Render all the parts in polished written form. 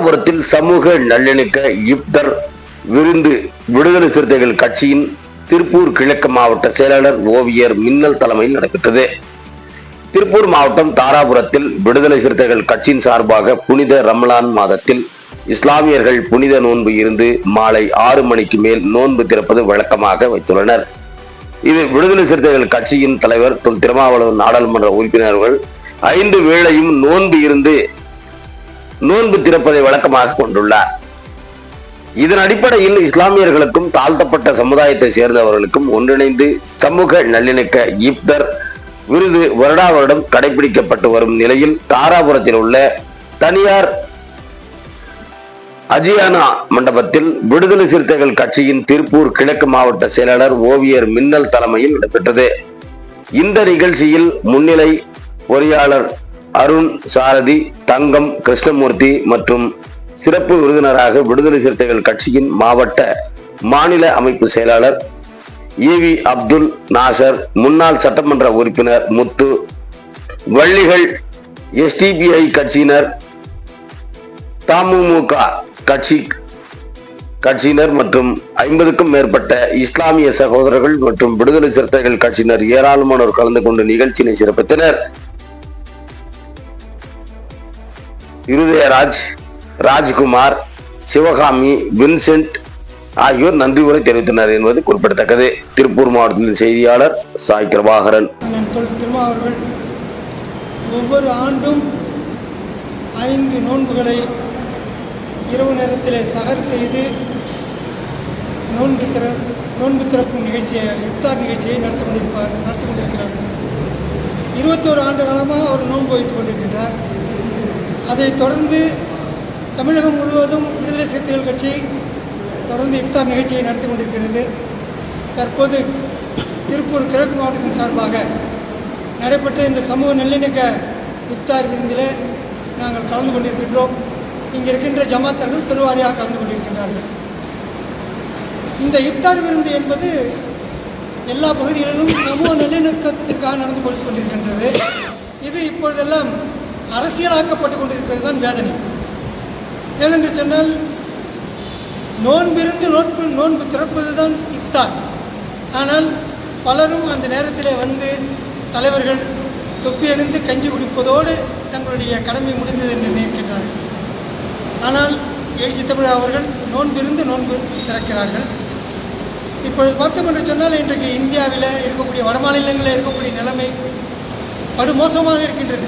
தாராபுரத்தில் சமூக நல்லிணக்க இப்தர் விருந்து விடுதலை சிறுத்தைகள் கட்சியின் திருப்பூர் கிழக்கு மாவட்ட செயலாளர் ஓவியர் மின்னல் தலைமையில் நடைபெற்றது. திருப்பூர் மாவட்டம் தாராபுரத்தில் விடுதலை சிறுத்தைகள் கட்சியின் சார்பாக புனித ரமலான் மாதத்தில் இஸ்லாமியர்கள் புனித நோன்பு இருந்து மாலை 6 மணிக்கு மேல் நோன்பு திறப்பது வழக்கமாக வைத்துள்ளனர். இது விடுதலை சிறுத்தைகள் கட்சியின் தலைவர் தொல் திருமாவளவன் நாடாளுமன்ற உறுப்பினர்கள் 5 வேளையும் நோன்பு இருந்து நோன்பு திறப்பதை வழக்கமாக கொண்டுள்ளார். இதன் அடிப்படையில் இஸ்லாமியர்களுக்கும் தாழ்த்தப்பட்ட சமுதாயத்தை சேர்ந்தவர்களுக்கும் ஒன்றிணைந்து சமூக நல்லிணக்க இப்தர் விருது வருடா வருடம் கடைபிடிக்கப்பட்டு வரும் நிலையில் தாராபுரத்தில் உள்ள தனியார் அஜியானா மண்டபத்தில் விடுதலை சிறுத்தைகள் கட்சியின் திருப்பூர் கிழக்கு மாவட்ட செயலாளர் ஓவியர் மின்னல் தலைமையில் நடைபெற்றது. இந்த நிகழ்ச்சியில் முன்னிலை பொறியாளர் அருண் சாரதி, தங்கம் கிருஷ்ணமூர்த்தி மற்றும் சிறப்பு விருந்தினராக விடுதலை சிறுத்தைகள் கட்சியின் மாவட்ட மாநில அமைப்பு செயலாளர் ஈவி அப்துல் நாசர், முன்னாள் சட்டமன்ற உறுப்பினர் முத்து, வள்ளிகள் எஸ்டிபிஐ கட்சியினர், தமுமுக கட்சியினர் மற்றும் 50க்கும் மேற்பட்ட இஸ்லாமிய சகோதரர்கள் மற்றும் விடுதலை சிறுத்தைகள் கட்சியினர் ஏராளமானோர் கலந்து கொண்டு நிகழ்ச்சியினை சிறப்பித்தனர். இருதயராஜ், ராஜ்குமார், சிவகாமி, வின்சென்ட் ஆகியோர் நன்றி உரை தெரிவித்தனர் என்பது குறிப்பிடத்தக்கது. திருப்பூர் மாவட்டத்தின் செய்தியாளர் சாய் கிருபாகரன். ஒவ்வொரு ஆண்டும் 5 நோன்புகளை இரவு நேரத்தில் சஹர் செய்து நோன்பு திறக்கும் நிகழ்ச்சியை, இஃப்தார் நிகழ்ச்சியை நடத்தி கொண்டிருக்கிறார். 21 ஆண்டு காலமாக அவர் நோன்பு வைத்துக் கொண்டிருக்கின்றார். அதைத் தொடர்ந்து தமிழகம் முழுவதும் விடுதலை சிறுத்தைகள் கட்சி தொடர்ந்து இஃப்தார் நிகழ்ச்சியை நடத்தி கொண்டிருக்கிறது. தற்போது திருப்பூர் கிழக்கு மாவட்டத்தின் சார்பாக நடைபெற்ற இந்த சமூக நல்லிணக்க இஃப்தார் விருந்தில் நாங்கள் கலந்து கொண்டிருக்கின்றோம். இங்கே இருக்கின்ற ஜமாத்தர்கள் பெருவாரியாக கலந்து கொண்டிருக்கின்றார்கள். இந்த இஃப்தார் விருந்து என்பது எல்லா பகுதிகளிலும் சமூக நல்லிணக்கத்திற்காக நடந்து கொண்டிருக்கின்றது. இது இப்பொழுதெல்லாம் அரசியலாக்கப்பட்டு கொண்டிருக்கிறது தான் வேதனை. ஏனென்று சொன்னால் நோன்பிருந்து நோன்பு திறப்பது தான் இஃப்தார். ஆனால் பலரும் அந்த நேரத்தில் வந்து தலைவர்கள் தொப்பி அணிந்து கஞ்சி குடிப்பதோடு தங்களுடைய கடமை முடிந்தது என்று நினைக்கின்றார்கள். ஆனால் எழுச்சி தமிழ் அவர்கள் நோன்பிருந்து நோன்பு திறக்கிறார்கள். இப்பொழுது பார்த்தோம் என்று சொன்னால் இன்றைக்கு இந்தியாவில் இருக்கக்கூடிய வட மாநிலங்களில் இருக்கக்கூடிய நிலைமை படுமோசமாக இருக்கின்றது.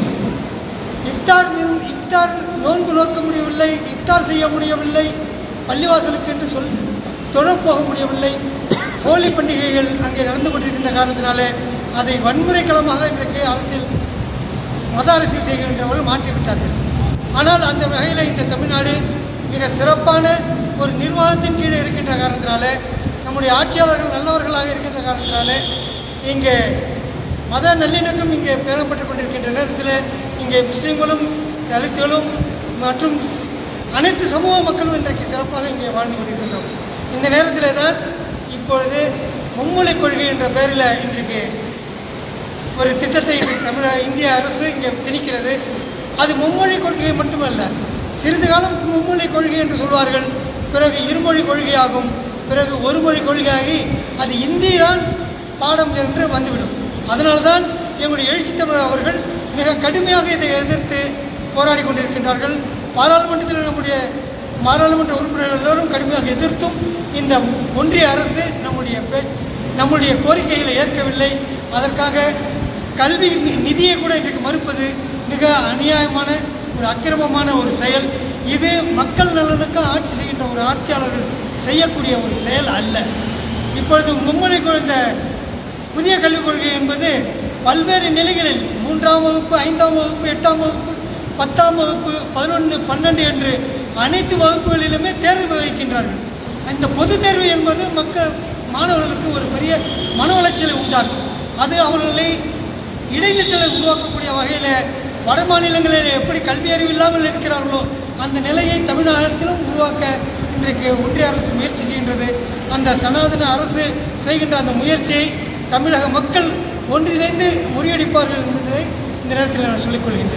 இஃப்தார் நோன்பு நோக்க முடியவில்லை, இஃப்தார் செய்ய முடியவில்லை, பள்ளிவாசலுக்கு என்று தொழப்போக முடியவில்லை. ஹோலி பண்டிகைகள் அங்கே நடந்து கொண்டிருக்கின்ற காரணத்தினாலே அதை வன்முறை களமாக இன்றைக்கு மத அரசியல் செய்கின்றவர்கள் மாற்றிவிட்டார்கள். ஆனால் அந்த வகையில் இந்த தமிழ்நாடு மிக சிறப்பான ஒரு நிர்வாகத்தின் கீழே இருக்கின்ற காரணத்தினாலே, நம்முடைய ஆட்சியாளர்கள் நல்லவர்களாக இருக்கின்ற காரணத்தினாலே இங்கே மத நல்லிணக்கம் இங்கே பேணப்பட்டுக் கொண்டிருக்கின்ற நேரத்தில் இங்கே முஸ்லீம்களும் தலித்துகளும் மற்றும் அனைத்து சமூக மக்களும் இன்றைக்கு சிறப்பாக இங்கே வாழ்ந்து கொண்டிருக்கின்றோம். இந்த நேரத்தில் தான் இப்பொழுது மும்மொழி கொள்கை என்ற பெயரில் இன்றைக்கு ஒரு திட்டத்தை இந்திய அரசு இங்கே திணிக்கிறது. அது மும்மொழி கொள்கை மட்டுமல்ல, சிறிது காலம் மும்மொழி கொள்கை என்று சொல்வார்கள், பிறகு இருமொழி கொள்கையாகும், பிறகு ஒரு மொழி கொள்கையாகி அது இந்தி தான் பாடம் என்று வந்துவிடும். அதனால்தான் எங்களுடைய எழுச்சி தமிழ் அவர்கள் மிக கடுமையாக இதை எதிர்த்து போராடி கொண்டிருக்கின்றார்கள். பாராளுமன்றத்தில் நாடாளுமன்ற உறுப்பினர்கள் எல்லோரும் கடுமையாக எதிர்த்தும் இந்த ஒன்றிய அரசு நம்முடைய கோரிக்கைகளை ஏற்கவில்லை. அதற்காக கல்வி நிதியை கூட இன்றைக்கு மறுப்பது மிக அநியாயமான ஒரு அக்கிரமமான ஒரு செயல். இது மக்கள் நலனுக்கு ஆட்சி செய்கின்ற ஒரு ஆட்சியாளர்கள் செய்யக்கூடிய ஒரு செயல் அல்ல. இப்பொழுது மும்மொழி இந்த புதிய கல்விக் கொள்கை என்பது பல்வேறு நிலைகளில் 3ஆம் வகுப்பு, 5ஆம் வகுப்பு, 8ஆம் வகுப்பு, 10ஆம் வகுப்பு, 11, 12 என்று அனைத்து வகுப்புகளிலுமே தேர்வு வைக்கின்றார்கள். இந்த பொதுத் தேர்வு என்பது மாணவர்களுக்கு ஒரு பெரிய மன உளைச்சலை உண்டாக்கும். அது அவர்களை இடைநிற்றலை உருவாக்கக்கூடிய வகையில் வட மாநிலங்களில் எப்படி கல்வி அறிவு இல்லாமல் இருக்கிறார்களோ அந்த நிலையை தமிழ்நாட்டிலும் உருவாக்க இன்றைக்கு ஒன்றிய அரசு முயற்சி செய்கின்றது. அந்த சனாதன அரசு செய்கின்ற அந்த முயற்சியை தமிழக மக்கள் ஒன்றிணைந்து முறியடிப்பார்கள் என்பதை இந்த நேரத்தில் நான் சொல்லிக்கொள்கின்றேன்.